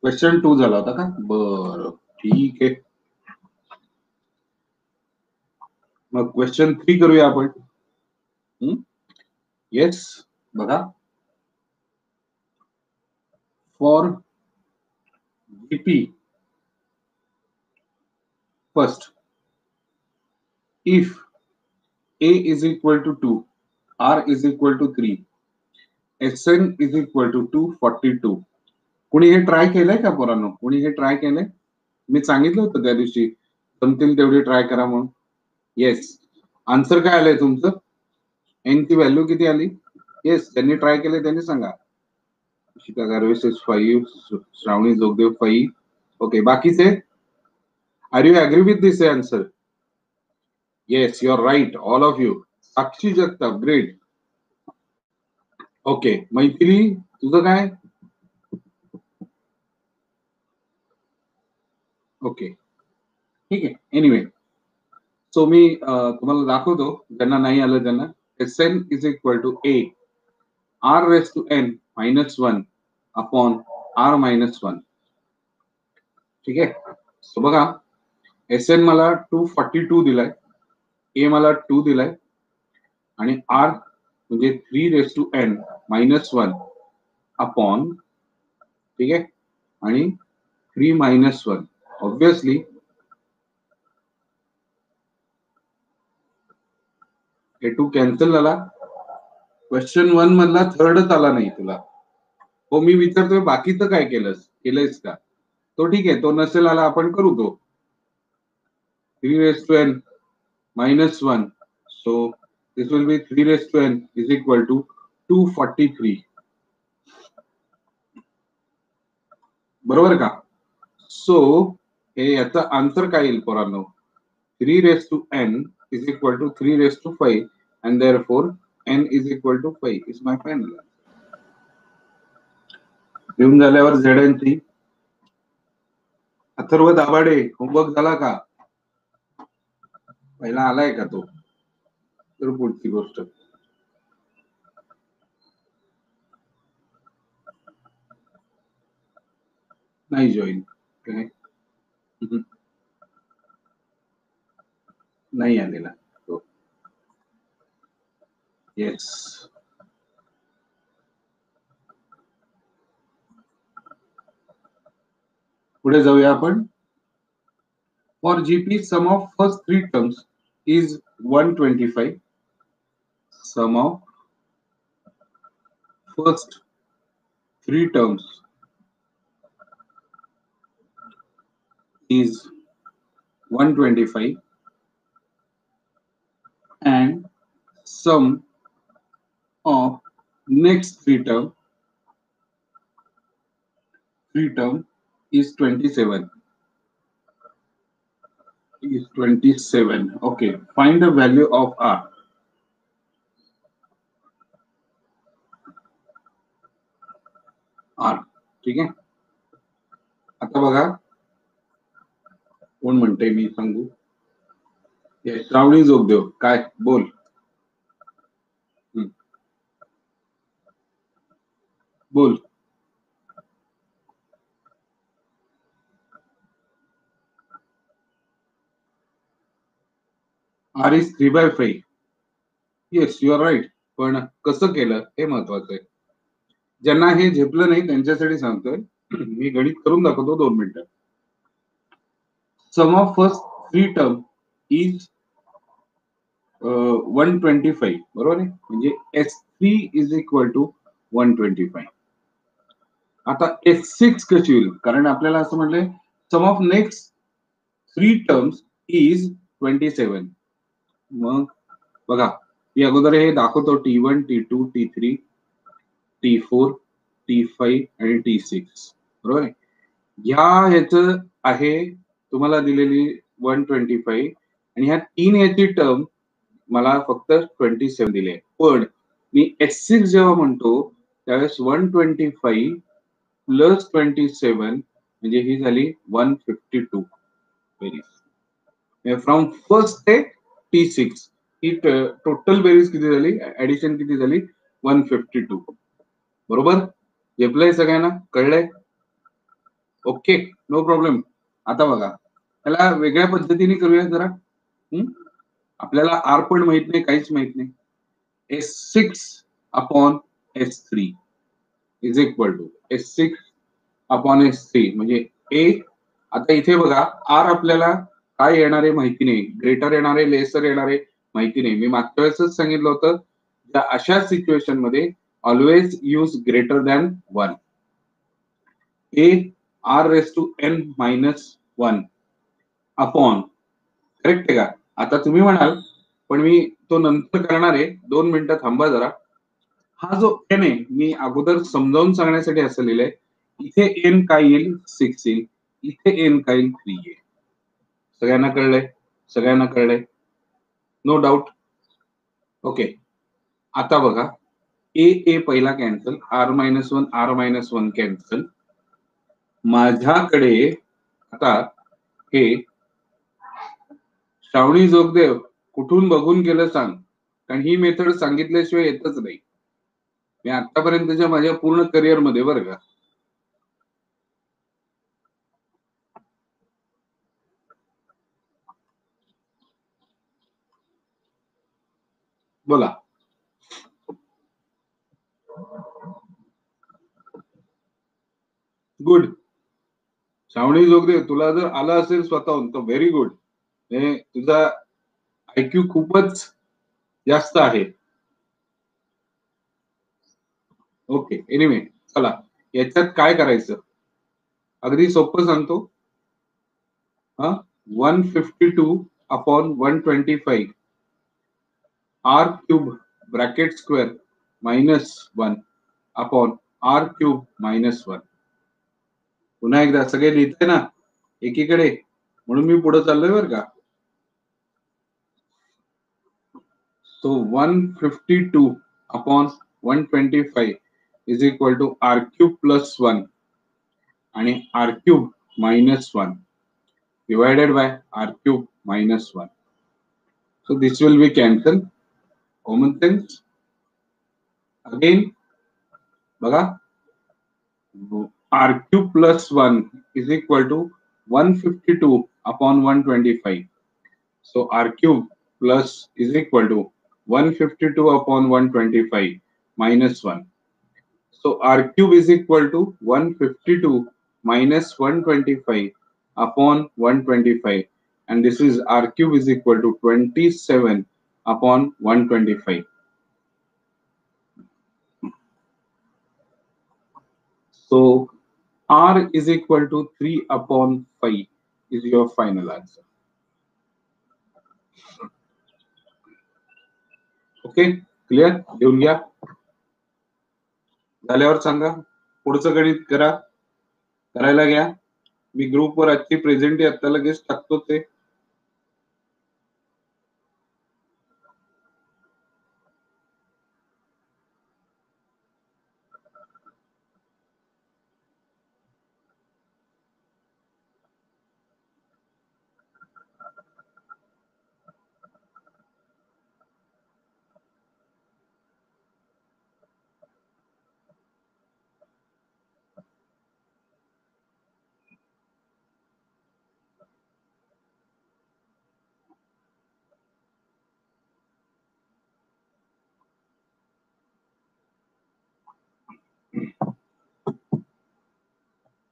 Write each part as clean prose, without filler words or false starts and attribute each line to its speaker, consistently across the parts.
Speaker 1: Question 2 झाला होता का? बरं, ठीक आहे. मग क्वेश्चन 3 करूया आपण. येस, बघा. For GP first, if a is equal to 2, r is equal to 3, sn is equal to 242. कोणी हे ट्राय केलंय का पोरांनो? कोणी हे ट्राय केलंय? मी सांगितलं होतं त्या दिवशी जमतील तेवढी ट्राय करा म्हणून. येस, आन्सर काय आलंय तुमचं? एन ची व्हॅल्यू किती आली? येस, त्यांनी ट्राय केले त्यांनी सांगा. शिका गार्वेसेस 5, श्रावणी जोगदेव 5. ओके, बाकीचे? Are you agree with this answer? Yes, you are right, all of you. Sakshi Jagtap, great. Okay, Maithili तुझं काय? ओके, ठीक आहे. एनिवे, सो मी तुम्हाला दाखवतो ज्यांना नाही आलं त्यांना. Sn is equal to a r raised to n minus 1 upon r minus 1. ठीक आहे. सो बघा, Sn मला 242 दिलाय, a मला 2 दिलाय आणि r म्हणजे 3 raised to n minus 1 upon, ठीक आहे, आणि 3 minus 1. ऑब्विसली A2 कॅन्सल झाला. क्वेश्चन 1 मधला थर्डच आला नाही तुला. हो, मी विचारतोय बाकीचं काय केलंयस का? तो ठीक आहे, तो नसेल आला आपण करू तो. 3 raised to n minus 1. So this will be 3 raised to n is equal to 243. बरोबर का? सो हे याचा आन्सर काय येईल पोरांनो? 3 raised to n is equal to 3 raised to 5 and therefore n is equal to 5 is my final answer. लिहून झाल्यावर ZN3. Atharva Dabhade, homework झाला का? पहिला आलाय का तो? तर पुढची गोष्ट. नाही जॉईन काय? नाही आलेला तो. येस, पुढे जाऊया आपण. For GP sum of first 3 terms is 125. Sum of first 3 terms is 125 and sum of next 3 term is 27. Is 27. Okay, find the value of r. r, ठीक आहे. आता बघा, कोण म्हणते मी सांगू? श्रावणी जोगदेव, काय बोल. बोल. r is 3/5. Yes, you are right. पण कसं केलं हे महत्वाचं आहे. ज्यांना हे झेपलं नाही त्यांच्यासाठी सांगतोय. मी गणित करून दाखवतो 2 मिनिटं. सम ऑफ फर्स्ट 3 टर्म इज 125. बरोबर आहे. म्हणजे S3 इज इक्वल टू 125. आता S6 कशी होईल? कारण आपल्याला असं म्हटलंय सम ऑफ नेक्स्ट 3 टर्म्स इज 27. मग बघा, मी अगोदर हे दाखवतो T1, T2, T3, T4, T5 आणि T6. बरोबर आहे. ह्याचं आहे तुम्हाला दिलेली 125 आणि ह्या 3 याची टर्म मला फक्त 27 दिले. पण मी S6 जेव्हा म्हणतो त्यावेळेस 125 प्लस 27 म्हणजे ही झाली 152 बेरीज. फ्रॉम फर्स्ट ते T6 ही टोटल बेरीज किती झाली? ऍडिशन किती झाली? 152. बरोबर? झेपलंय सगळ्यांना? कळलंय? Okay, no problem. आता बघा, त्याला वेगळ्या पद्धतीने करूया जरा. आपल्याला आर पण माहित नाही, काहीच माहित नाही. S6 upon S3 is equal to S6 upon S3 म्हणजे ए. आता इथे बघा, आर आपल्याला काय येणार आहे माहिती नाही, ग्रेटर येणार आहे, लेसर येणार आहे माहिती नाही. मी मागच्या वेळेसच सांगितलं होतं, त्या अशा सिच्युएशन मध्ये always use greater than 1. A R raise to N minus 1 upon, correct आहे का? आता तुम्ही म्हणाल, पण मी तो नंतर करणार आहे, 2 मिनिटं थांबा जरा. हा जो एन आहे, मी अगोदर समजावून सांगण्यासाठी असं लिहिलंय. इथे एन काय येईल? 6 येईल. इथे एन काय येईल? 3 येईल. सगळ्यांना कळलंय? सगळ्यांना कळलंय? No doubt. ओके. आता बघा, ए ए पहिला कॅन्सल, R-1 R-1 कॅन्सल. माझ्याकडे आता हे श्रावणी जोगदेव कुठून बघून केलं सांग, कारण ही मेथड सांगितल्याशिवाय येतच नाही. मी आतापर्यंतच्या माझ्या पूर्ण करिअर मध्ये बरं का. बोला. गुड. श्रावणी जोगदेव, तुला जर आलं असेल स्वतःहून तर व्हेरी गुड. तुझा IQ खूपच जास्त आहे. ओके, एनिवे, चला याच्यात काय करायचं, अगदी सोपं सांगतो. 152 upon 125 R cube bracket square -1 upon R cube -1. पुन्हा एकदा सगळे लिहिते ना एकीकडे, म्हणून मी पुढे चाललोय बरं का. So 152 upon 125 is equal to r cube plus 1 आणि r cube minus 1 divided by r cube minus 1. So this will be cancelled. Common sense. Again, बघा, r cube plus 1 is equal to 152 upon 125. So r cube plus is equal to 152 upon 125 minus 1. So r cube is equal to 152 minus 125 upon 125, and this is r cube is equal to 27 upon 125. So r is equal to 3 upon 5 is your final answer. Okay, clear? लिहून घ्या. झाल्यावर सांगा, पुढचं गणित करा, करायला घ्या. मी ग्रुपवर आजची प्रेझेंट आता लगेच टाकतो ते.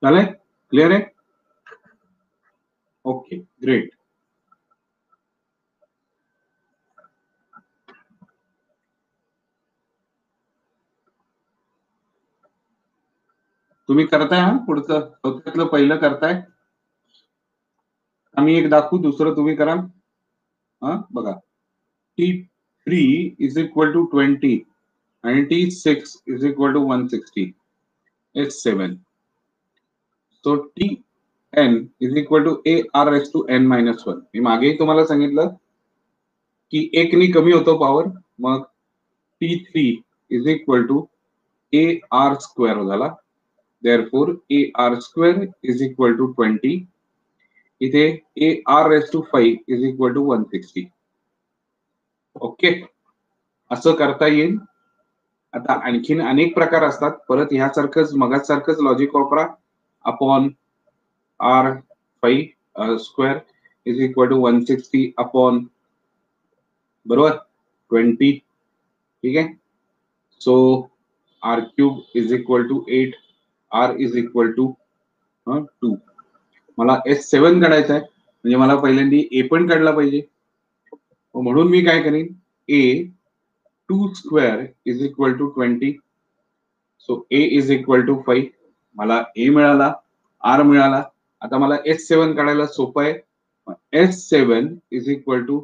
Speaker 1: झालंय? क्लिअर आहे? Okay, great. तुम्ही करताय? हा, पुढचं चौथ्यातलं पहिलं करताय? आम्ही एक दाखवू, दुसरं तुम्ही करा. बघा, T3 is equal to 20 आणि T6 is equal to 160 S7. So Tn is equal to AR raised to n minus 1. मी मागेही तुम्हाला सांगितलं की 1 नी कमी होतो पॉवर, मग T3 is equal to AR square झाला. Therefore AR square is equal to 20. इथे AR raised to 5 is equal to 160. Okay, असं करता येईल. आता आणखीन अनेक प्रकार असतात. परत ह्यासारखंच मगासारखंच लॉजिक वापरा. Upon r5 square is equal to 160 upon बरोबर 20. ठीक आहे. So r cube is equal to 8, r is equal to 2. मला S7 काढायचा आहे, म्हणजे मला पहिल्यांदा a पण काढला पाहिजे. म्हणून मी काय करेन, a 2 square is equal to 20. So a is equal to 5. मला a मिळाला, r मिळाला. आता मला S7 काढायला सोपं आहे. S7 is equal to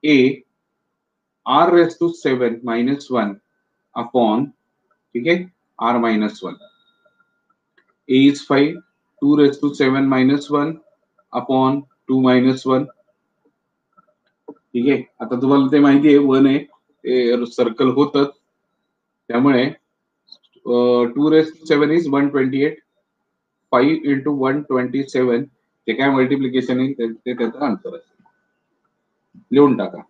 Speaker 1: a r raise to 7 minus 1 upon, ठीक आहे, r minus 1. a is 5, 2 raised to 7 minus 1 upon 2 minus 1. ठीक आहे. आता तुम्हाला ते माहिती आहे 1 आहे, ते सर्कल होतं, त्यामुळे 2 raised to 7 is 128. 5 into 127 ते काय मल्टिप्लिकेशन आहे, ते त्याचा आन्सर आहे. लिहून टाका.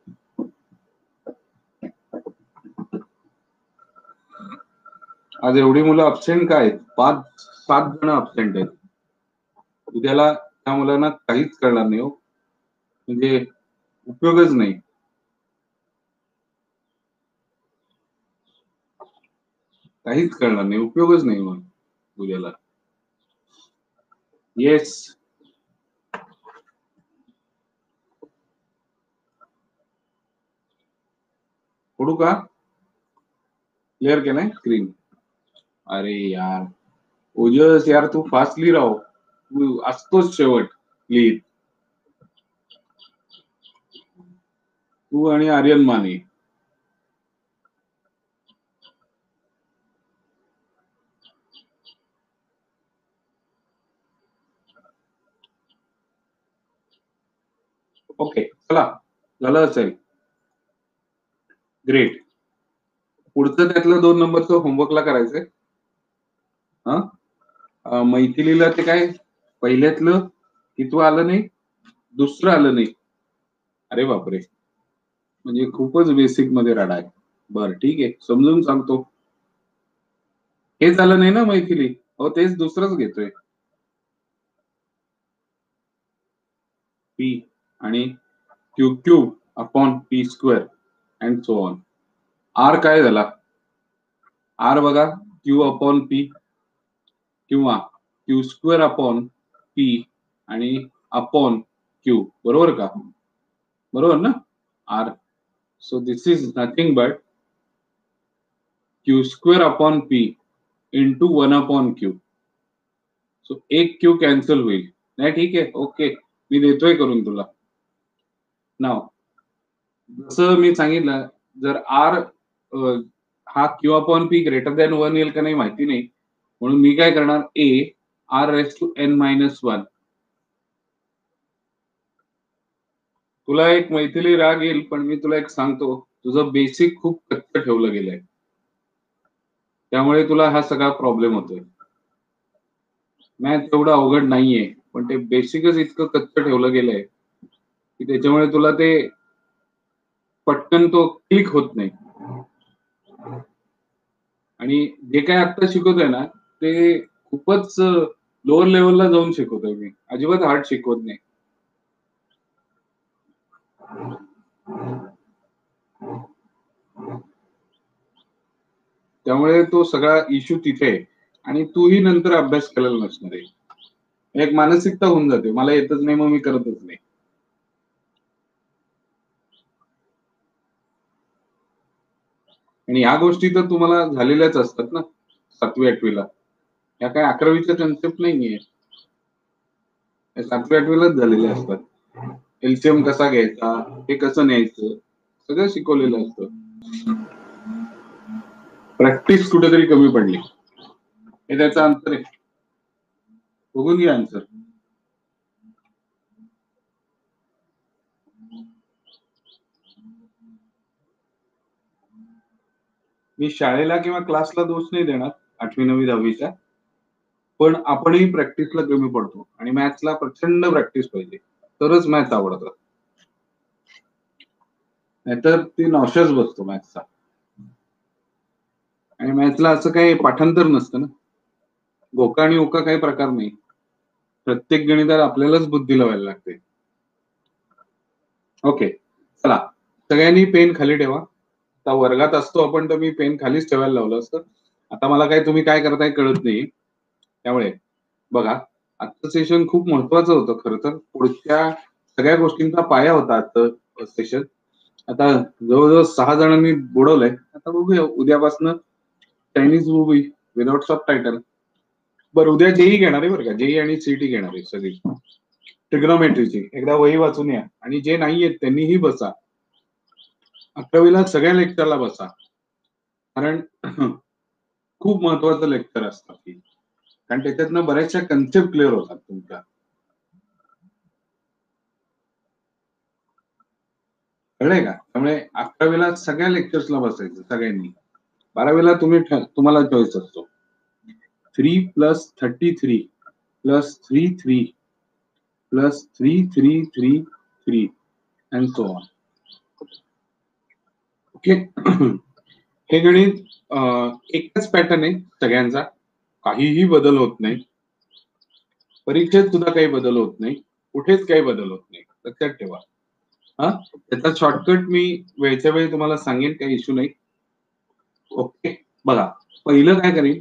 Speaker 1: आज एवढी मुलं अब्सेंट काय आहेत? 5-7 जण अब्सेंट आहेत. उद्याला त्या मुलांना काहीच कळणार नाही हो, म्हणजे उपयोगच नाही. काहीच कळणार नाही, उपयोगच नाही मग उद्याला. येस, पडू का? क्लिअर केलाय स्क्रीन? अरे यार ओजस, यार तू फास्टली राहो, तू असतोच शेवट लिहित, तू आणि आर्यन माने. ओके, चला, झालं असेल. ग्रेट. पुढचं त्यातलं 2 नंबरचं होमवर्कला करायचंय. मैथिलीला ते काय पहिल्यातलं कितवं आलं नाही, दुसरं आलं नाही. अरे बापरे, म्हणजे खूपच बेसिक मध्ये राडा आहे. बरं ठीक आहे, समजून सांगतो. हे झालं नाही ना मैथिली? हो, तेच दुसरंच घेतोय. पी आणि Q cube upon P square and so on. R काय झाला? आर बघा, क्यू अपॉन पी किंवा क्यू स्क्वेअर अपॉन पी आणि अपॉन क्यू, बरोबर का? बरोबर ना? R. So this is nothing but Q square upon P into 1 upon Q. So एक क्यू कॅन्सल होईल. नाही, ठीक आहे, ओके, मी देतोय करून तुला. नाव जसं मी सांगितलं, जर आर हा Q upon P greater than 1 येईल का नाही माहिती नाही, म्हणून मी काय करणार, A R raise to N minus 1. तुला एक मैथिली राग येईल, पण मी तुला एक सांगतो, तुझं बेसिक खूप कच्चं ठेवलं गेलंय, त्यामुळे तुला हा सगळा प्रॉब्लेम होतोय. मॅथ एवढं अवघड नाहीये, पण ते बेसिकच इतकं कच्चं ठेवलं गेलंय की त्याच्यामुळे तुला ते पटकन तो क्लिक होत नाही. आणि जे काय आता शिकवतोय ना, ते खूपच लोअर लेवलला जाऊन शिकवतोय मी, अजिबात हार्ड शिकवत नाही. त्यामुळे तो सगळा इश्यू तिथे आहे, आणि तूही नंतर अभ्यास केलेला नसणार आहे. एक मानसिकता होऊन जाते, मला येतच नाही मग मी करतच नाही. आणि या गोष्टी तर तुम्हाला झालेल्याच असतात ना 7वी-8वीला. या काय 11वीच्या कन्सेप्ट नाहीये, 7वी-8वीलाच झालेल्या असतात. एलसीएम कसा घ्यायचा, हे कसं न्यायचं, सगळं शिकवलेलं असतं. प्रॅक्टिस कुठेतरी कमी पडली, हे त्याचं अंतर आहे. बघून घ्या आन्सर. मी शाळेला किंवा क्लासला दोष नाही देणार 8वी 9वी 10वीचा, पण आपणही प्रॅक्टिसला कमी पडतो, आणि मॅथ्सला प्रचंड प्रॅक्टिस पाहिजे, तरच मॅथ्स आवडतं, नाहीतर ती नॉशस बसतो मॅथ्सचा. आणि मॅथ्सला असं काही पाठांतर नसतं ना, घोका आणि ओका काही प्रकार नाही, प्रत्येक गणितात आपल्यालाच बुद्धी लावायला लागते. ओके, चला सगळ्यांनी पेन खाली ठेवा. आता वर्गात असतो आपण, तर मी पेन खालीच ठेवायला लावलं असतं. आता मला काय तुम्ही काय करताय कळत नाही. त्यामुळे बघा, आजचं सेशन खूप महत्वाचं होतं खरं तर. पुढच्या सगळ्या गोष्टींचा पाया होता आजचं सेशन. आता जवळजवळ 6 जणांनी बुडवलंय. आता बघूया उद्यापासून चायनीज मूवी विदाउट सब टायटल. बरं, उद्या जेई घेणार आहे बरं का, जेई आणि सीटी घेणार आहे सगळी ट्रिग्नोमेट्रीची. एकदा वही वाचून या, आणि जे नाही आहेत त्यांनीही बसा. 11वीला सगळ्या लेक्चरला बसा, कारण खूप महत्वाचं लेक्चर असतं ती, कारण त्याच्यातनं बऱ्याचशा कन्सेप्ट क्लिअर होतात तुमच्या. कळलंय का? त्यामुळे 11वीला सगळ्या लेक्चर्सला बसायचं सगळ्यांनी. 12वीला तुम्हाला चॉईस असतो. 3 + 33 + 33 + 3333 अँड सो ऑन. ओके. हे गणित एकच पॅटर्न आहे सगळ्यांचा, काहीही बदल होत नाही. परीक्षेत सुद्धा काही बदल होत नाही, कुठेच काही बदल होत नाही, लक्षात ठेवा. हा, त्याचा शॉर्टकट मी वेळच्या वेळी तुम्हाला सांगेन, काही इश्यू नाही. ओके, बघा पहिलं काय करेल,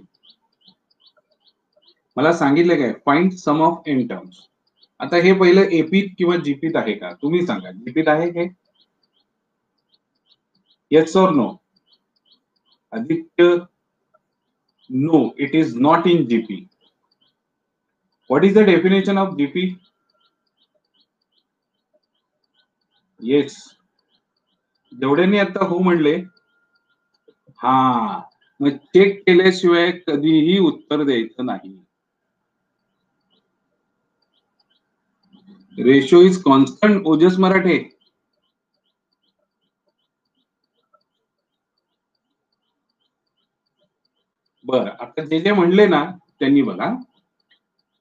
Speaker 1: मला सांगितलं काय, find sum of N terms. आता हे पहिलं एपीत किंवा जीपीत आहे का, तुम्ही सांगा. जीपीत आहे काय? Yes or no? Aditya, no, it is not in GP. What is the definition of GP? Yes, जेवढ्यांनी आता हो म्हणले, हा, मग चेक केल्याशिवाय कधीही उत्तर द्यायचं नाही. रेशो इज कॉन्स्टंट, ओजस मराठे. बर, आता जे जे म्हणले ना त्यांनी बघा,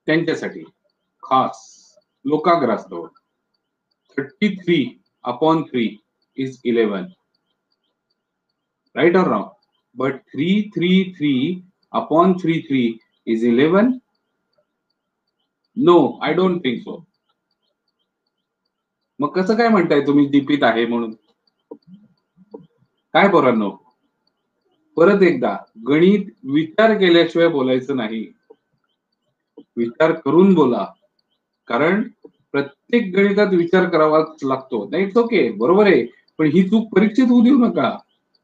Speaker 1: त्यांच्यासाठी खास लोकाग्रासतो 33/3 is 11. Right or wrong? But 333/33 is 11? No, I don't think so. मग कसं काय म्हणताय तुम्ही जीपीत आहे म्हणून? काय पोरांनो, परत एकदा, गणित विचार केल्याशिवाय बोलायचं नाही, विचार करून बोला. कारण प्रत्येक गणितात विचार करावाच लागतो. नाही, इट्स ओके, बरोबर आहे, पण ही चूक परीक्षेत होऊ देऊ नका.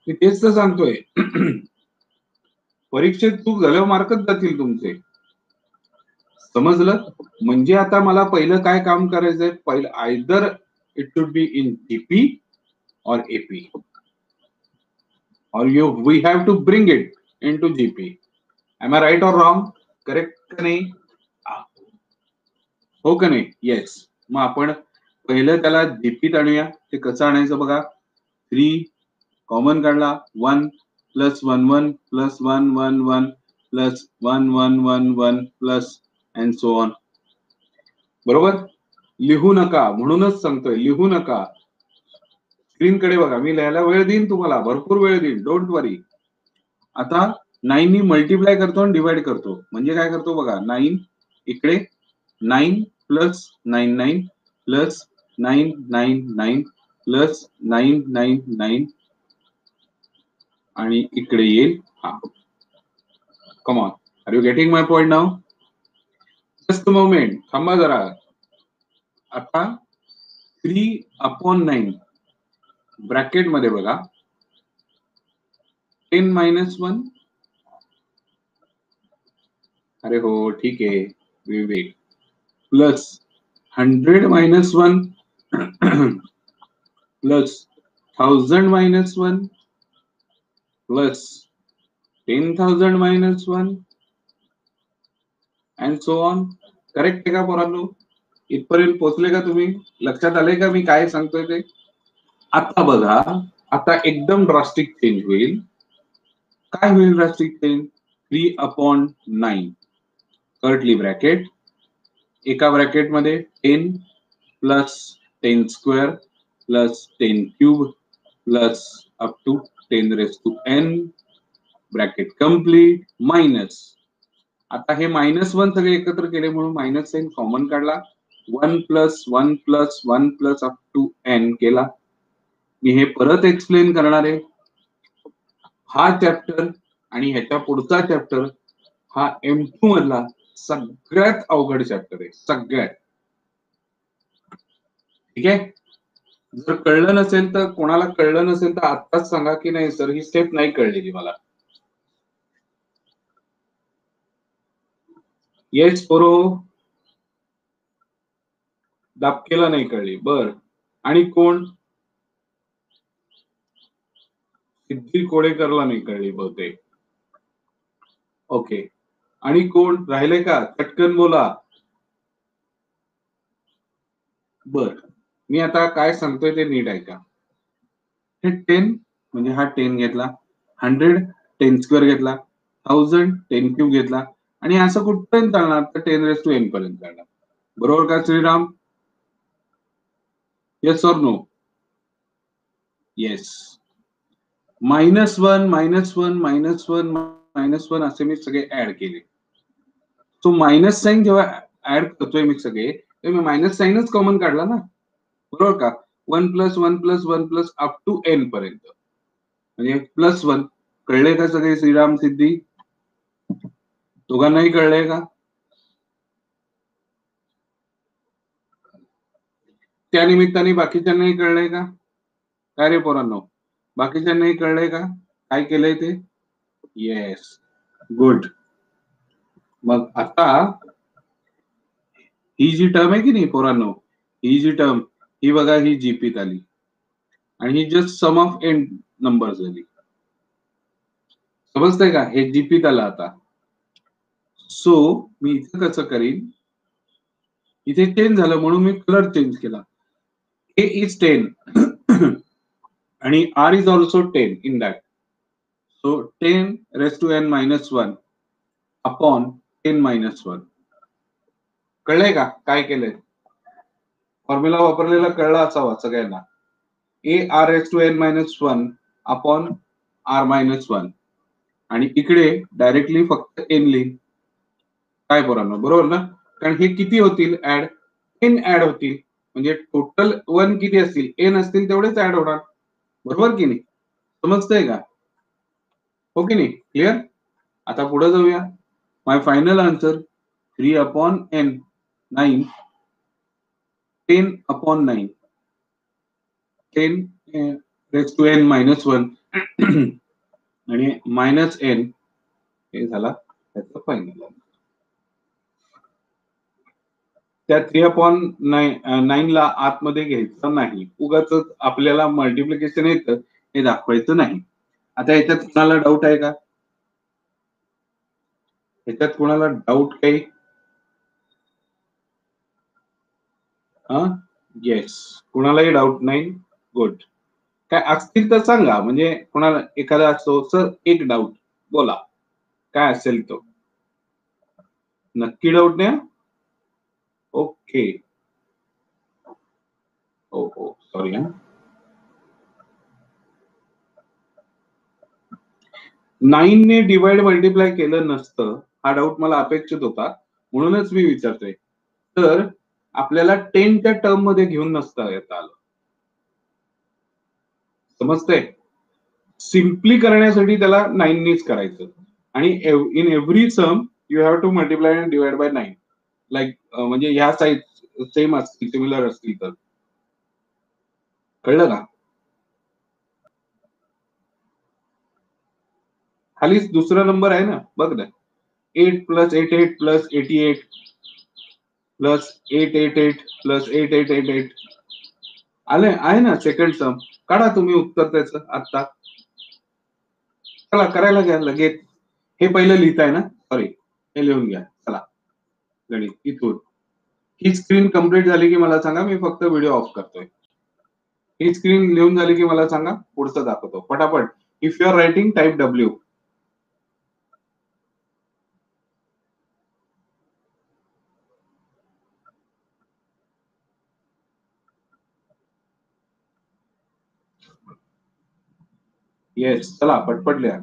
Speaker 1: मी तेच तर सांगतोय. परीक्षेत चूक झाल्यावर मार्कच जातील तुमचे. समजलं? म्हणजे आता मला पहिलं काय काम करायचंय, पहिलं either it should be in GP or AP, or we have to bring it into GP. Am I right or wrong? Correct का नाही? हो का नाही? येस. मग आपण पहिलं त्याला जीपीत आणूया. ते कसं आणायचं बघा. 3 कॉमन काढला, 1 + 1 1 + 1 1 1 + 1 1 1 1 प्लस अँड सो ऑन. बरोबर? लिहू नका, म्हणूनच सांगतोय लिहू नका. स्क्रीनकडे बघा, मी लिहायला वेळ देईन तुम्हाला, भरपूर वेळ देईन, डोंट वरी. आता 9 नी मल्टिप्लाय करतो आणि डिवाइड करतो, म्हणजे काय करतो बघा. 9 इकडे, 9 + 99 + 999 + 999 आणि इकडे येईल हा. Come on, are you getting my point now? Just moment, थांबा जरा. आता 3/9 ब्रॅकेट मध्ये बघा, 10 - 1. अरे हो, ठीक आहे, Vivek. Plus 100 - 1 plus 1000 - 1 plus 10,000 - 1 and so on. Correct आहे का पोरांनो? इथपर्यंत पोहोचले का तुम्ही? लक्षात आले का मी काय सांगतोय ते? आता बघा, आता एकदम ड्रास्टिक चेंज होईल. काय होईल ड्रास्टिक चेंज? 3/9 कर्टली ब्रॅकेट, एका ब्रॅकेट मध्ये 10 + 10 square + 10 cube plus up to 10⁻n bracket complete minus. आता हे -1 सगळे एकत्र केले म्हणून मायनस साइन कॉमन काढला. 1 plus 1 plus 1 plus up to n केला. मी हे परत एक्सप्लेन करणार आहे. हा चॅप्टर आणि ह्याच्या पुढचा चॅप्टर हा M2 मधला सगळ्यात अवघड चॅप्टर आहे, सगळ्यात. ठीक आहे. जर कळलं नसेल तर, कोणाला कळलं नसेल तर आत्ताच सांगा की नाही सर ही स्टेप नाही कळलेली मला. येस पोरो, दापकेला नाही कळली. बर, आणि कोण? सिद्धी कोळेकरला नाही कळली बहुतेक. ओके, आणि कोण राहिले का? पटकन बोला. बर, मी आता काय सांगतोय ते नीट ऐका. हे 10 म्हणजे हा 10 घेतला, 100 10 स्क्वेअर घेतला, 1000 10 क्यूब घेतला, आणि असं कुठपर्यंत चालणार तर 10⁻n पर्यंत चालणार. बरोबर का Shriram? Yes or no? Yes. -1 -1 -1 -1 असे मी सगळे ऍड केले. तो मायनस साइन जेव्हा ऍड करतोय मी सगळे, तेव्हा मी मायनस साइनच कॉमन काढला ना. बरोबर का? 1 plus 1 plus 1 plus up to n पर्यंत, म्हणजे +1. कळले का सगळे श्रीराम सिद्धी? दोघांनाही कळलंय का? त्या निमित्ताने बाकीच्यांनाही कळलंय का? काय रे पोरांनो, बाकीच्यांनाही कळलंय का काय केलंय ते? Yes, good. मग आता ही जी टर्म आहे की नाही पोरांनो, ही जी टर्म, ही बघा, ही जीपीत आली आणि ही just sum of n number झाली. समजतंय का? हे जीपीत आलं आता. सो मी इथं कसं करीन, इथे 10 झालं म्हणून मी कलर चेंज केला. A is 10 आणि R is also 10 in that. So 10 raised to n minus 1 upon 10 minus 1. कळलंय का काय केलंय? फॉर्म्युला वापरलेला कळला असावा सगळ्यांना. A R raised to n minus 1 upon R minus 1, आणि इकडे डायरेक्टली फक्त n लिहीन. काय पोरांनो, बरोबर ना? कारण हे किती होतील ऍड? n ऍड होतील, म्हणजे टोटल 1 किती असतील? n असतील तेवढेच ऍड होणार. बरोबर की नाही? समजतंय का? हो की नाही? क्लिअर? आता पुढे जाऊया. My final answer 3 upon n 9, 10 upon 9, 10 raise to n minus 1 आणि मायनस n, हे झाला त्याचा फायनल. त्या 3 अपॉन 9 ला आतमध्ये घ्यायचं नाही, उगाच आपल्याला मल्टिप्लिकेशन येतं हे दाखवायचं नाही. आता याच्यात कुणाला डाऊट आहे का? याच्यात कुणाला डाऊट काही? हा, येस, कुणालाही डाऊट नाही. गुड. काय असतील तर सांगा, म्हणजे कोणाला एखादा असतो सर एक डाऊट, बोला काय असेल तो. नक्की डाऊट नाही? ओके. हो हो, सॉरी. 9 ने डिवाइड मल्टिप्लाय केलं नसतं, हा डाऊट मला अपेक्षित होता, म्हणूनच मी विचारतोय. तर आपल्याला 10 च्या टर्म मध्ये घेऊन नसता येत आलं. समजतंय? सिम्पली करण्यासाठी त्याला 9 नीच करायचं, आणि in every sum you have to multiply and divide by 9, like म्हणजे ह्या साईज सेम असतील, सिमिलर असतील तर. कळलं का? खाली दुसरा नंबर आहे ना, बघ ना. 8 प्लस 88 प्लस 88 प्लस 888 प्लस 8888 आले आहे ना सेकंड सम. काढा तुम्ही उत्तर त्याचं आता. चला करायला घ्या लगेच. हे पहिलं लिहिताय ना, सॉरी, हे लिहून घ्या. चला गणित इथून. ही स्क्रीन कंप्लीट झाली की मला सांगा, मी फक्त व्हिडिओ ऑफ करतोय. ही स्क्रीन लिहून झाली की मला सांगा, पुढचं दाखवतो पटापट. If you are writing type W. Yes, चला पटपट लिहा.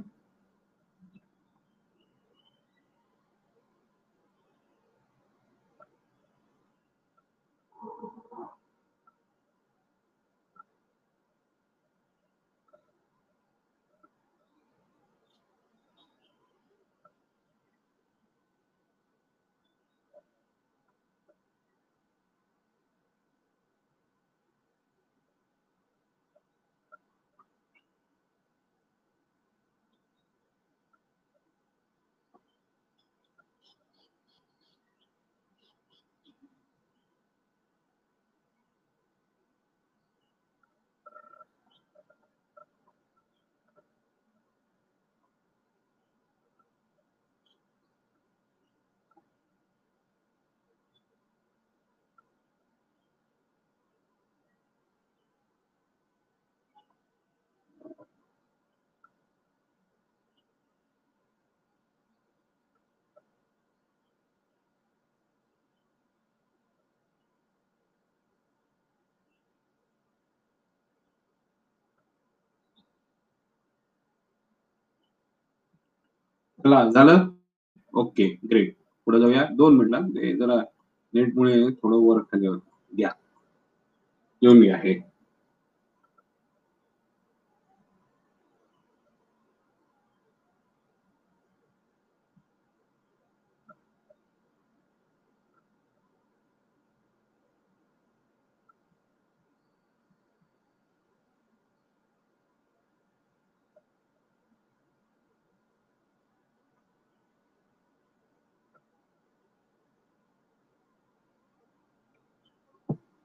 Speaker 1: चला झालं. Okay great. पुढे जाऊया. 2 मिनिटं ते जरा नेटमुळे थोडं वर खाली होतं. घ्या येऊन घ्या हे.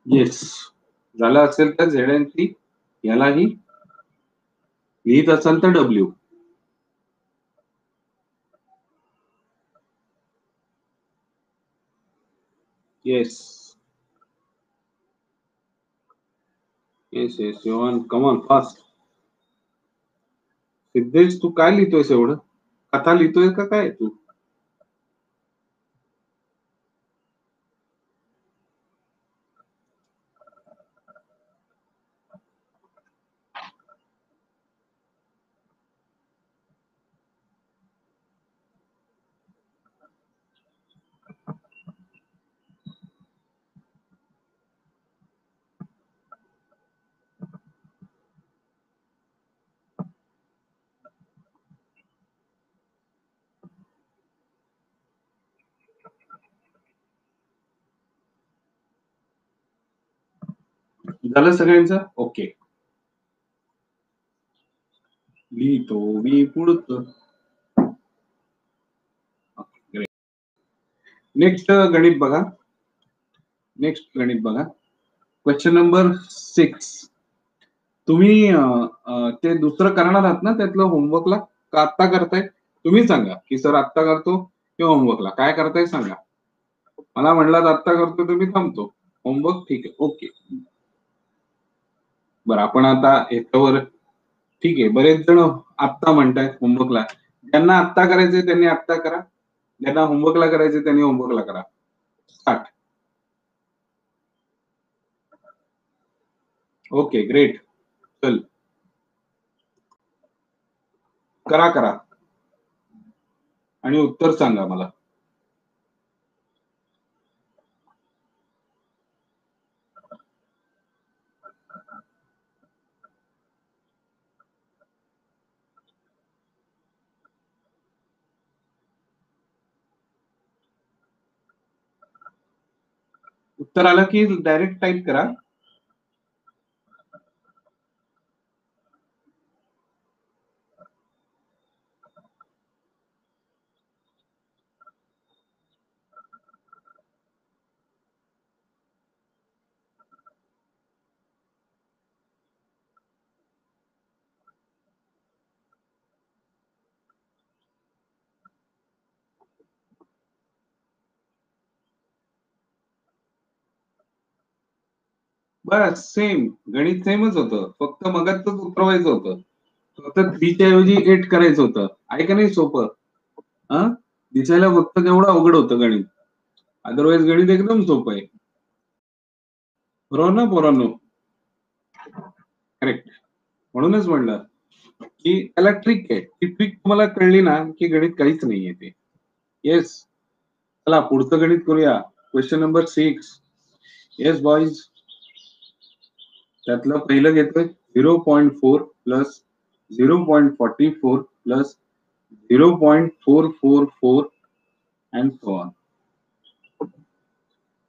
Speaker 1: येस झालं असेल तर झेड यालाही लिहित असाल तर W. Yes yes yes Yohan come on fast. Siddhesh तू काय लिहितोयस एवढं? कथा लिहितोय का काय तू? झालं सगळ्यांचं? ओके. लिहितो मी पुढचं. नेक्स्ट गणित बघा. नेक्स्ट गणित बघा. Question number 6. तुम्ही ते दुसरं करणार आहात ना त्यातलं होमवर्कला का आत्ता करताय? तुम्ही सांगा की सर आत्ता करतो किंवा होमवर्कला काय करताय सांगा. मला म्हणलात आत्ता करतो तर मी थांबतो. होमवर्क ठीक आहे. ओके. बरं आपण आता याच्यावर ठीक आहे. बरेच जण आत्ता म्हणतायत होमवर्कला. ज्यांना आत्ता करायचंय त्यांनी आत्ता करा. ज्यांना होमवर्कला करायचंय त्यांनी होमवर्कला करा. स्टार्ट. Okay great. चल करा करा आणि उत्तर सांगा मला. उत्तर आलं की डायरेक्ट टाईप करा. बस सेम गणित सेमच होतं. फक्त मगाचच उतरवायचं होतं. फक्त 3च्या ऐवजी 8 करायचं होतं. आहे का नाही सोपं? हा दिसायला फक्त केवढं अवघड होतं गणित. अदरवाईज गणित एकदम सोपं आहे. बरोबर ना पोरांनो? करेक्ट. म्हणूनच म्हणलं की त्याला ट्रिक आहे. ती ट्रिक तुम्हाला कळली ना की गणित काहीच नाहीये ते. येस. चला पुढचं गणित करूया. Question number 6. Yes boys. त्यातलं पहिलं घेतोय 0.4 plus 0.44 plus 0.444 and so on.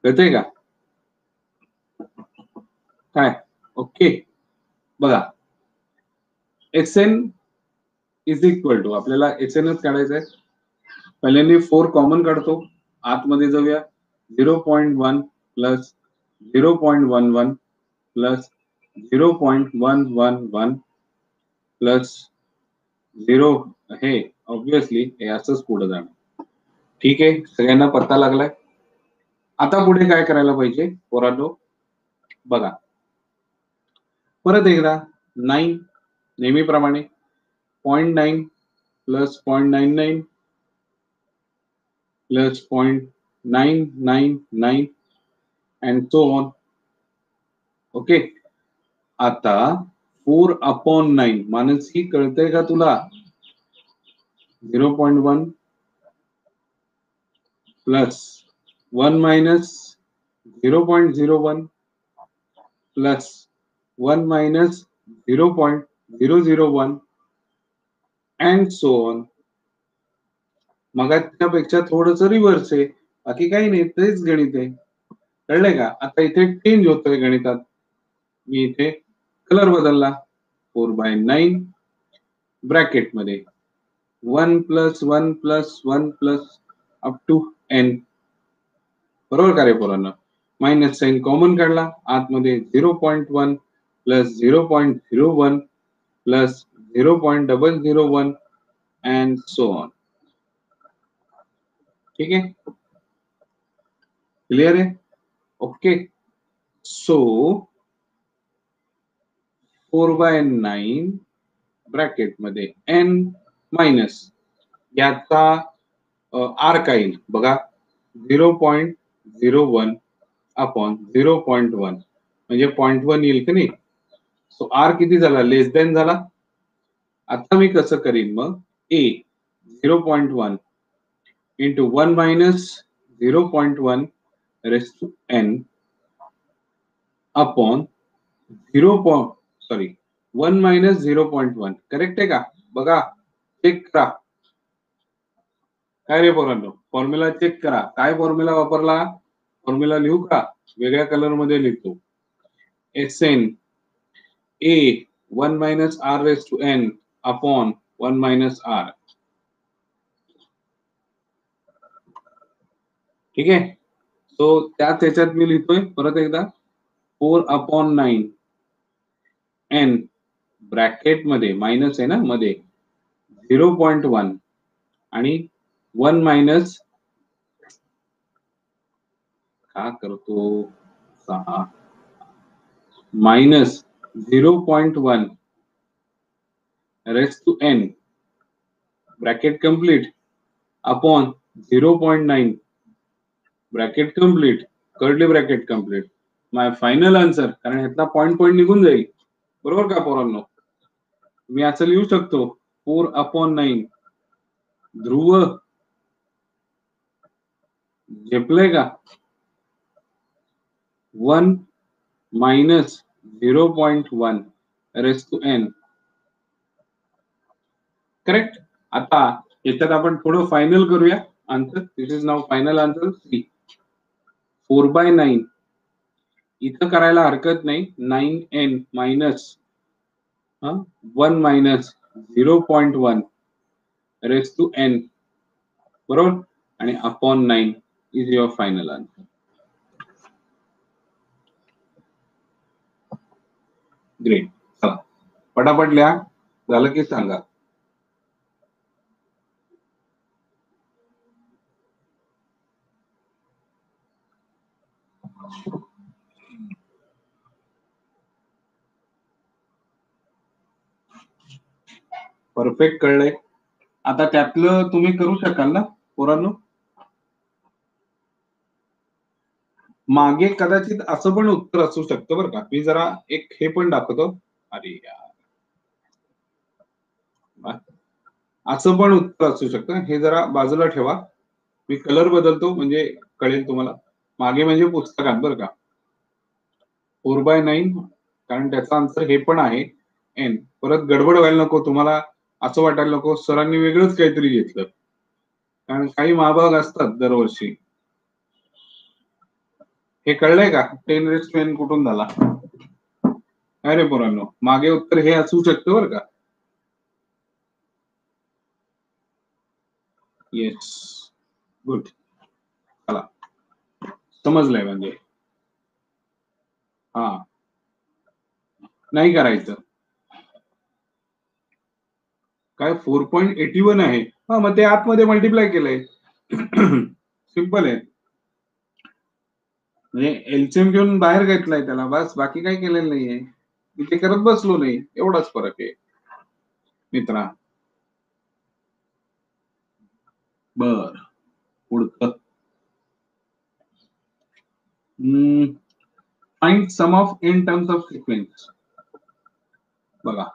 Speaker 1: कळतंय का? काय? ओके. बघा SN इज इक्वल टू आपल्याला SNच काढायचं आहे. पहिल्यांदा 4 कॉमन काढतो. आतमध्ये जाऊया. 0.1 प्लस 0.11 प्लस 0.111 प्लस 0 हे ऑब्विसली हे असंच पुढे जाणार. ठीक आहे. सगळ्यांना पत्ता लागलाय. आता पुढे काय करायला पाहिजे पोरांनो? बघा परत एकदा 9 नेहमीप्रमाणे 0.9 plus 0.99 plus 0.999 and so on. Okay. आता 4/9 मानसी कळतंय का तुला? 0.1 plus 1 minus 0.01 plus 1 minus 0.001 and so on. मगाच्यापेक्षा थोडस रिव्हर्स आहे, बाकी काही नाही, तेच गणित आहे. कळलंय का? आता इथे चेंज होतोय गणितात. मी इथे कलर बदलला. 4/9 ब्रॅकेट मध्ये 1 plus 1 plus 1 plus up to n. बरोबर का रे पोरांना? मायनस साइन कॉमन काढला, आतमध्ये 0.1 plus 0.01 plus 0.001 and so on. ठीक आहे, क्लिअर आहे? ओके. सो 4/9 ब्रॅकेट मध्ये n मायनस याचा आर काय येईल बघा, 0.01 अपॉन 0.1 म्हणजे 0.1 येईल की नाही. सो आर किती झाला, लेस देन झाला. आता मी कसं करीन मग, A 0.1 into 1 minus 0.1 raise to n upon 1 minus 0.1. Correct आहे का? बघा, चेक करा. काय रे पोरांनो, फॉर्म्युला चेक करा. काय फॉर्म्युला वापरला? फॉर्म्युला लिहू का? वेगळ्या कलर मध्ये लिहितो. Sn a 1 minus r raise to n upon 1 minus r. ठीक आहे. सो त्याच ह्याच्यात मी लिहितोय परत एकदा, 4/9 n ब्रॅकेट मध्ये मायनस आहे ना मध्ये 0.1 आणि 1 मायनस का करतो 6 minus 0.1 raise to n bracket complete upon 0.9 bracket complete, curly bracket complete. My final answer, कारण ह्यातला पॉइंट निघून जाईल. बरोबर का पोरांनो? मी असं लिहू शकतो, 4/9 ध्रुव झेपलंय का, 1 minus 0.1 raise to n. Correct. आता याच्यात आपण थोडं फायनल करूया answer. This is now final answer. 4/9 इथं करायला हरकत नाही. 9n minus 1 minus 0.1 raise to n, बरोबर, आणि upon 9 is your final answer. Great. चला पटापट लिहा, झालं की सांगा. परफेक्ट कळलंय. आता त्यातलं तुम्ही करू शकाल ना पोरांनो? मागे कदाचित असं पण उत्तर असू शकतं बरं का. मी जरा एक हे पण दाखवतो. अरे यार, असं पण उत्तर असू शकतं. हे जरा बाजूला ठेवा, मी कलर बदलतो म्हणजे कळेल तुम्हाला. मागे म्हणजे पुस्तकात बरं का. 4/9, कारण त्याचा आन्सर हे पण आहे n. परत गडबड व्हायला नको, तुम्हाला असं वाटायला नको सरांनी वेगळंच काहीतरी घेतलं, कारण काही महाभाग असतात दरवर्षी. हे कळलंय का? 10⁻n कुठून झाला? अरे पोरांनो, मागे उत्तर हे असू शकतं बरं का. Yes, good. चला, समजलंय म्हणजे. हा, नाही करायचं. काय 4.81 आहे? हा, मग ते आतमध्ये मल्टिप्लाय केलंय. सिंपल आहे. म्हणजे एलसीएम घेऊन बाहेर घेतलाय त्याला, बस, बाकी काही केलेलं नाहीये. मी ते करत बसलो नाही, एवढाच फरक आहे मित्रा. बर, पुढचं. Find sum of in terms of sequence. बघा,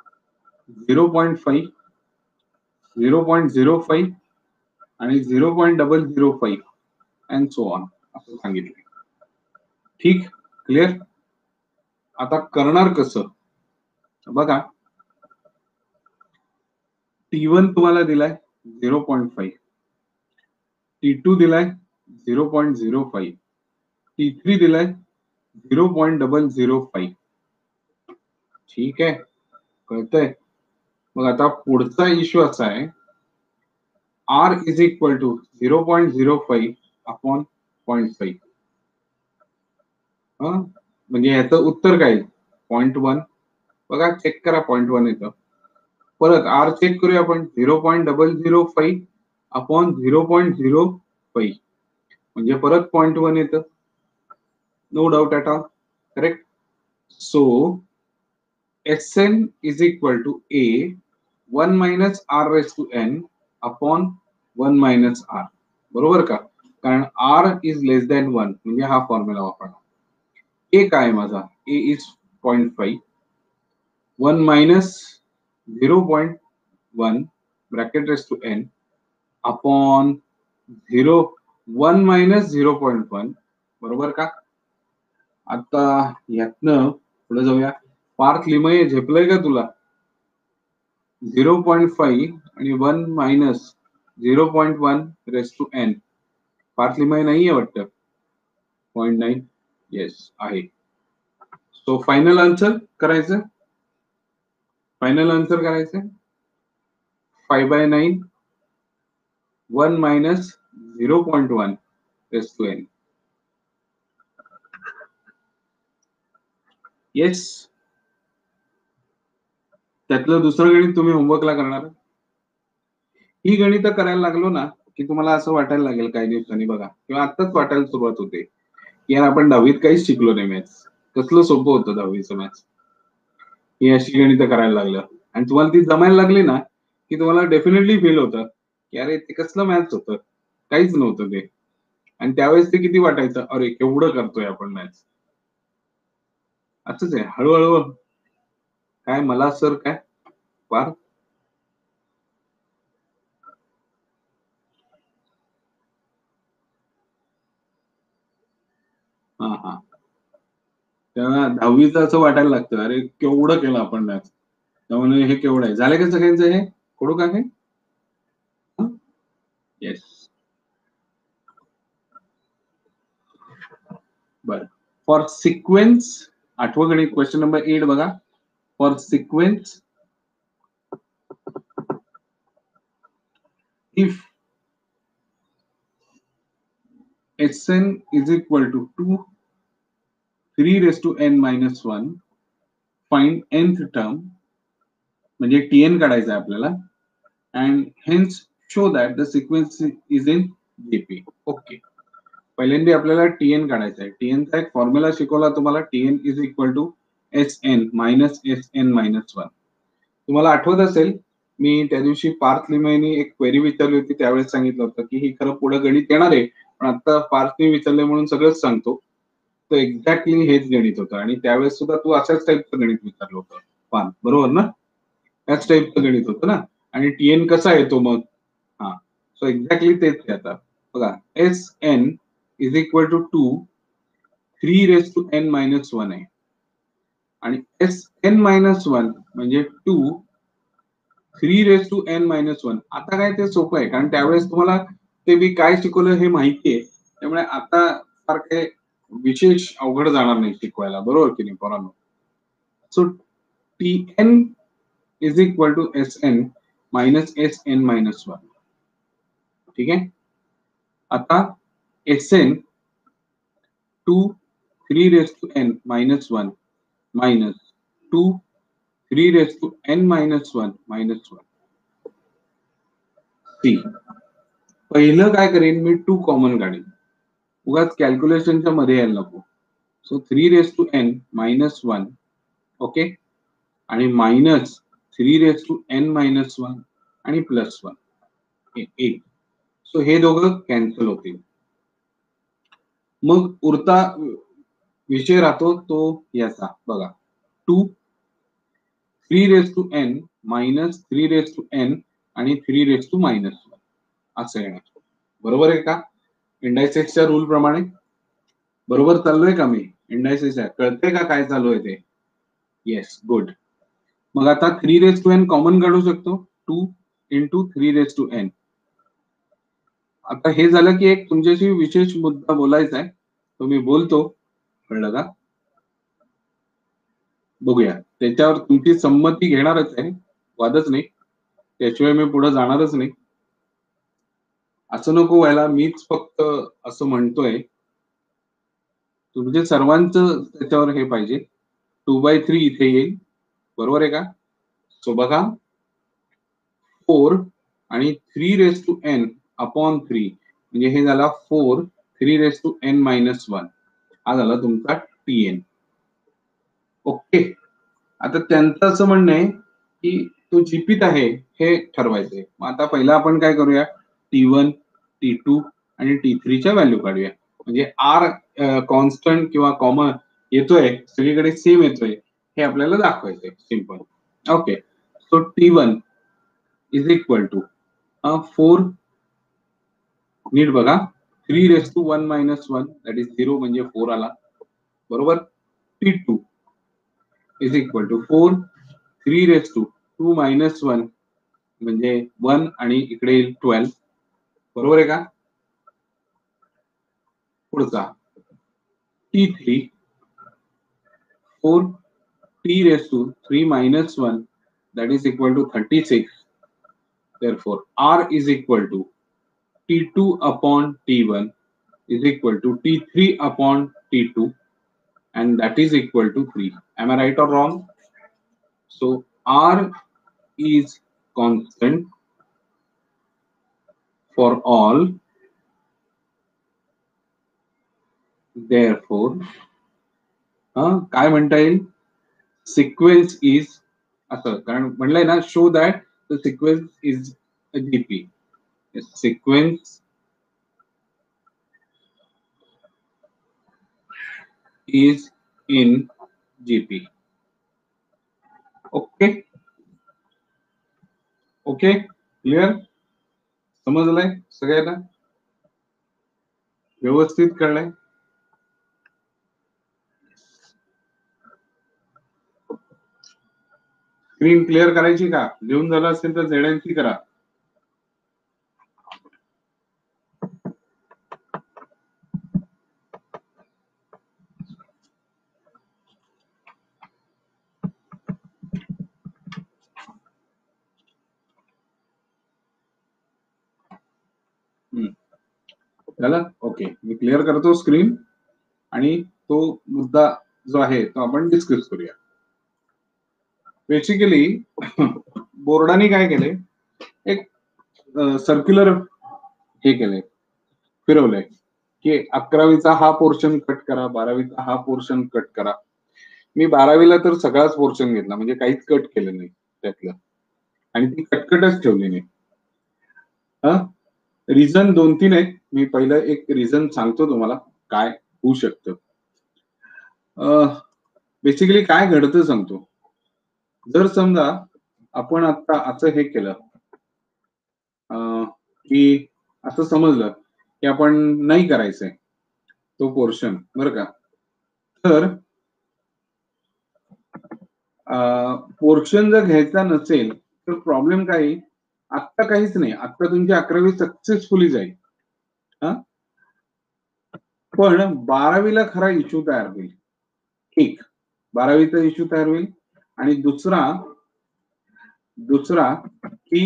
Speaker 1: 0.5 0.05 आणि 0.005 अँड सो ऑन असं सांगितलं. ठीक, क्लिअर. आता करणार कसं बघा. T1 तुम्हाला दिलाय 0.5, T2 दिलाय 0.05, T3 दिलाय 0.005. ठीक आहे, कळतंय. मग आता पुढचा इश्यू असा आहे, R is equal to 0.05 upon 0.5. म्हणजे याचं उत्तर काय? 0.1. बघा, चेक करा, 0.1 येतं. परत R चेक करूया आपण, 0.005 अपॉन 0.05 म्हणजे परत 0.1 येतं. No doubt at all, correct. So Sn is equal to A 1 minus R raised to N upon 1 minus R. बरोबर का? कारण R is less than 1 म्हणजे हा फॉर्म्युला वापरणार. A काय माझा? A is 0.5, 1 minus 0.1 bracket raised to N upon 1 minus 0.1. बरोबर का? आता यातनं पुढे जाऊया. पार्थ लिमये झेपलंय का तुला? 0.5 आणि 1 minus 0.1 raise to N. Parth Limaye नाहीये वाटतं. 0.9. येस आहे. सो फायनल आन्सर करायचं. फायनल आन्सर करायचं 5/9 1 minus 0.1 raise to N. Yes. त्यातलं दुसरं गणित तुम्ही होमवर्कला करणार. ही गणित करायला लागलो ना की तुम्हाला असं वाटायला लागेल काही दिवसांनी, बघा, किंवा आत्ताच वाटायला सुरुवात होते की यार आपण 10वीत काहीच शिकलो नाही मॅथ्स. कसलं सोपं होतं 10वीचं मॅथ्स. ही अशी गणित करायला लागलं आणि तुम्हाला ती जमायला लागली ना की तुम्हाला डेफिनेटली फील होतं की अरे ते कसलं मॅथ्स होतं, काहीच नव्हतं ते. आणि त्यावेळेस ते किती वाटायचं, अरे केवढं करतोय आपण मॅथ्स. असंच आहे हळूहळू. काय मला सर काय फार हा हा तेव्हा 10वीचं असं वाटायला लागतं, अरे केवढं केलं आपण मॅथ्स. त्यामुळे हे केवढं आहे. झालं का सगळ्यांचं हे कोडू का हे? येस. बर. फॉर सिक्वेन्स, आठवं गणित क्वेश्चन नंबर 8 बघा. For sequence if Sn is equal to 2 3 raised to n minus 1, find nth term, म्हणजे Tn काढायचं आहे आपल्याला, and hence show that the sequence is in GP. Okay. पहिल्यांदा आपल्याला Tn काढायचं आहे. Tn चा एक फॉर्म्युला शिकवला तुम्हाला, Tn is equal to Sn minus Sn minus 1. तुम्हाला आठवत असेल मी त्या दिवशी पार्थ लिमयेनी एक क्वेरी विचारली होती, त्यावेळेस सांगितलं होतं की ही खरं पुढे गणित येणार आहे, पण आता पार्थने विचारले म्हणून सगळंच सांगतो. तर एक्झॅक्टली हेच गणित होतं आणि त्यावेळेस सुद्धा तू अशाच टाईपचं गणित विचारलं होतं पार्थ, बरोबर ना? त्याच टाईपचं गणित होतं ना. आणि Tn कसा येतो मग? हा, सो एक्झॅक्टली तेच आहे. आता बघा, Sn is equal to 2 3 raise to n minus 1 आहे आणि Sn मायनस 1 म्हणजे 2 3 रेस टू n मायनस 1. आता काय ते सोपं आहे, कारण त्यावेळेस तुम्हाला ते मी काय शिकवलं हे माहितीये, त्यामुळे आता फार काही विशेष अवघड जाणार नाही शिकवायला, बरोबर की नाही पोरांनो? So Tn is equal to Sn minus Sn minus 1. ठीक आहे. आता Sn 2 3 raise to n minus 1 minus 2 3 raise to n minus 1 minus 1. See पहिलं काय करेन मी, 2 कॉमन काढेन, उगाच कॅल्क्युलेशनच्या मध्ये यायला नको. So 3 raise to n minus 1, okay, आणि minus 3 raise to n minus 1 आणि प्लस 1 8. सो हे दोघं कॅन्सल होतील. मग उरता विषय राहतो तो याचा, बघा, 2 3 raise to n minus 3 raise to n आणि 3⁻⁻1 असं येणार. बरोबर आहे का? इंडायसेसच्या रूल प्रमाणे बरोबर चाललोय का मी? इंडायसेसच्या कळतंय का काय चालू आहे ते? Yes, good. मग आता 3⁻n कॉमन काढू शकतो. 2 into 3⁻n. आता हे झालं की एक तुमच्याशी विशेष मुद्दा बोलायचा आहे, तो मी बोलतो. कळलं का? बघूया. त्याच्यावर तुमची संमती घेणारच आहे, वादच नाही. त्याशिवाय मी पुढे जाणारच नाही. असं नको व्हायला मीच फक्त असं म्हणतोय. तुमच्या सर्वांचं त्याच्यावर हे पाहिजे. 2/3 इथे येईल. बरोबर आहे का? सो बघा 4 आणि 3⁻n अपॉन 3 म्हणजे हे झाला 4 3⁻n-1 हा झाला तुमचा tn. ओके. आता त्यांचं असं म्हणणं आहे की तो जीपीत आहे हे ठरवायचंय. मग आता पहिला आपण काय करूया, T1 T2 आणि T3 च्या व्हॅल्यू काढूया. म्हणजे R कॉन्स्टंट किंवा कॉमन येतोय सगळीकडे सेम येतोय हे आपल्याला दाखवायचंय. Simple. Okay. So T1 is equal to 4 नीट बघा 3⁻1-1 दॅट इज 0 म्हणजे 4 आला. बरोबर. T2 इज इक्वल टू 4 3⁻2-1 म्हणजे 1 आणि इकडे येईल 12. बरोबर आहे का? पुढचा T3 4 t⁻3-1 that is equal to 36. Therefore R is equal to T2 upon T1 is equal to T3 upon T2 and that is equal to 3. Am I right or wrong? So R is constant for all. Therefore काय म्हणता येईल, sequence is असं, कारण म्हणलंय ना show that the sequence is GP. Sequence is in GP. Okay okay, clear? समजलंय सगळ्यांना? व्यवस्थित कळलंय? स्क्रीन क्लिअर करायची का? लिहून झालं असेल तर झेडांची करा. झालं? ओके, मी क्लिअर करतो स्क्रीन आणि तो मुद्दा जो आहे तो आपण डिस्कस करूया. बेसिकली बोर्डाने काय केले, एक सर्क्युलर हे केले, फिरवलंय की 11वीचा हा पोर्शन कट करा, 12वीचा हा पोर्शन कट करा. मी 12वीला तर सगळाच पोर्शन घेतला, म्हणजे काहीच कट केलं नाही त्यातलं, आणि ती कटकटच ठेवली नाही. रिझन 2-3 आहेत. मी पहिलं एक रिझन सांगतो तुम्हाला काय होऊ शकतं. बेसिकली काय घडतं सांगतो. जर समजा आपण आता असं हे केलं की असं समजलं की आपण नाही करायचंय तो पोर्शन, बरं का, तर पोर्शन जर घ्यायचा नसेल तर प्रॉब्लेम काय, आत्ता काहीच नाही, आत्ता तुमची 11वी सक्सेसफुली जाईल. पण 12वीला खरा इश्यू तयार होईल. एक 12वीचा इश्यू तयार होईल, आणि दुसरा की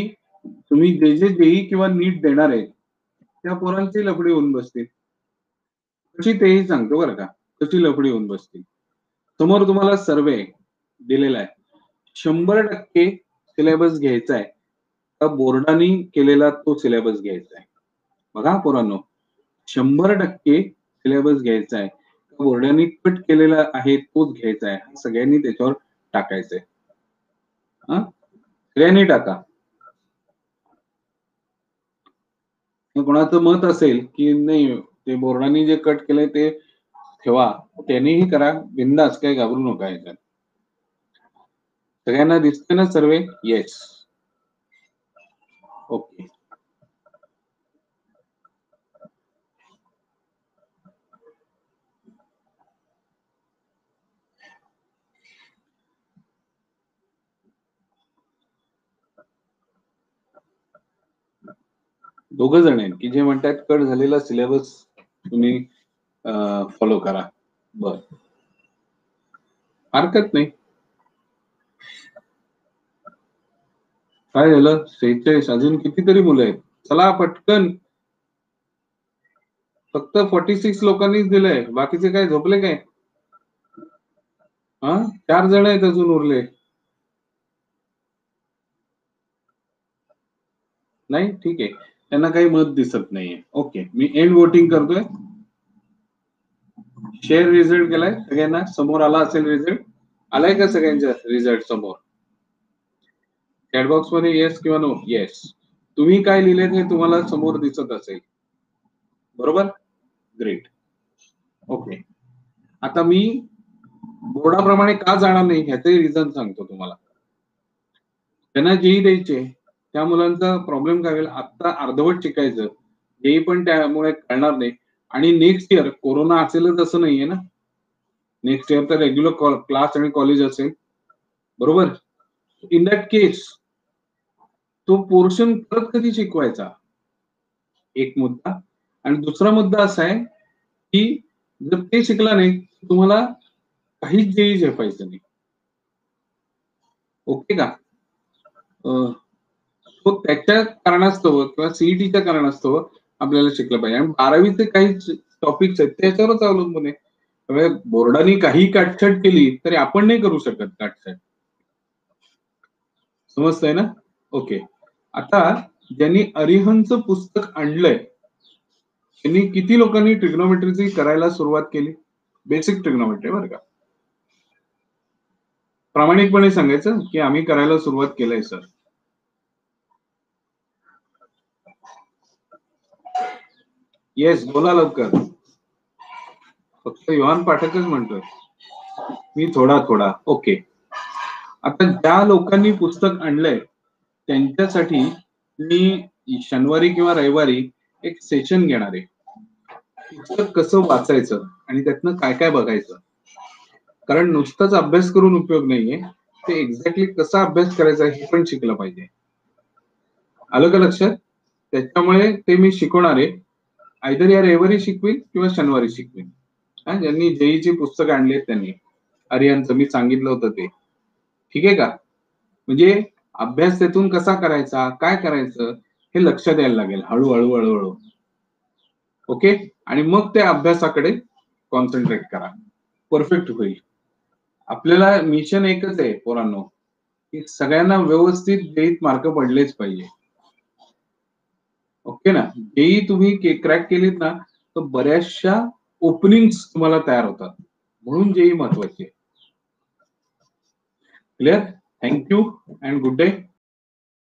Speaker 1: तुम्ही जे जेई किंवा नीट देणार आहे त्या पोरांची लफडी होऊन बसतील. कशी तेही सांगतो बरं का, कशी लफडी होऊन बसतील. समोर तुम्हाला सर्वे दिलेला आहे, 100% सिलेबस घ्यायचा आहे का बोर्डाने केलेला तो सिलेबस घ्यायचा आहे. बघा पोरांनो, 100% सिलेबस घ्यायचा आहे का बोर्डाने कट केलेला आहे तोच घ्यायचा आहे, सगळ्यांनी त्याच्यावर टाकायचंय. सगळ्यांनी टाका. कोणाचं मत असेल की नाही ते बोर्डाने जे कट केलंय ते ठेवा, त्यांनीही करा, बिंदास, काही घाबरू नका याच्यात. सगळ्यांना दिसते ना सर्वे? येस. ओके. दोघ जण आहेत की जे म्हणतात कट झालेला सिलेबस तुम्ही फॉलो करा. बर, हरकत नाही. काय झालं? 46. अजून कितीतरी मुलं आहेत. चला पटकन. फक्त 46 लोकांनीच दिलंय. बाकीचे काय झोपले काय? हा, 4 जण आहेत अजून उरले. नाही, ठीक आहे. त्यांना काही मत दिसत नाहीये. ओके, मी एंड वोटिंग करतोय. शेअर रिझल्ट केलाय सगळ्यांना, समोर आला असेल रिझल्ट. आलाय का सगळ्यांचा रिझल्ट समोर? चॅट बॉक्स मध्ये येस किंवा नो. येस. तुम्ही काय लिहिलेत हे तुम्हाला समोर दिसत असेल, बरोबर? ग्रेट. ओके. आता मी बोर्डाप्रमाणे का जाणार नाही ह्याचे रिझन सांगतो तुम्हाला. त्यांना जेई द्यायचे त्या मुलांचा प्रॉब्लेम काय होईल, आता अर्धवट शिकायचं, जेई पण त्यामुळे कळणार नाही. आणि नेक्स्ट इयर कोरोना असेलच असं नाहीये ना. नेक्स्ट इयर तर रेग्युलर क्लास आणि कॉलेज असेल, बरोबर? इन दॅट केस तो पोर्शन परत कधी शिकवायचा, एक मुद्दा. आणि दुसरा मुद्दा असा आहे की जर ते शिकला नाही तुम्हाला काहीच जेई झेपायचं नाही. ओके का? तो त्याच्या कारणास्तव किंवा सीईटीच्या कारणास्तव आपल्याला शिकलं पाहिजे. आणि 12वीचे काही टॉपिक्स आहेत त्याच्यावरच अवलंबून आहे. त्यामुळे बोर्डाने काही काटछाट केली तरी आपण नाही करू शकत काटछाट. समजतंय ना? ओके. आता ज्यांनी अरिहंतचं पुस्तक आणलंय त्यांनी किती लोकांनी ट्रिग्नोमेट्रीची करायला सुरुवात केली? बेसिक ट्रिग्नोमेट्री बरं का. प्रामाणिकपणे सांगायचं की आम्ही करायला सुरुवात केलंय सर. येस, बोला लवकर. फक्त योहान पाठकच म्हणतोय मी थोडा थोडा. ओके. आता ज्या लोकांनी पुस्तक आणलंय त्यांच्यासाठी मी शनिवारी किंवा रविवारी एक सेशन घेणार आहे. पुस्तक कसं वाचायचं आणि त्यातनं काय काय बघायचं. कारण नुसताच अभ्यास करून उपयोग नाहीये, ते एक्झॅक्टली कसा अभ्यास करायचा हे पण शिकलं पाहिजे. आलं का लक्षात? त्याच्यामुळे ते मी शिकवणार आहे. आयदर या रविवारी शिकवीन किंवा शनिवारी शिकवीन. हा, ज्यांनी जेईची पुस्तक आणली त्यांनी, आर्यांचं मी सांगितलं होतं ते. ठीक आहे का? म्हणजे अभ्यास त्यातून कसा करायचा, काय करायचं हे लक्षात यायला लागेल हळूहळू हळूहळू. ओके. आणि मग त्या अभ्यासाकडे कॉन्सन्ट्रेट करा, परफेक्ट होईल. आपल्याला मिशन एकच आहे पोरांनो, की सगळ्यांना व्यवस्थित जेईत मार्क पडलेच पाहिजे. ओके ना? जेई तुम्ही क्रॅक केलीत ना तर बऱ्याचशा ओपनिंग्स तुम्हाला तयार होतात. म्हणून जेई महत्वाची आहे. Clear? Thank you and good day.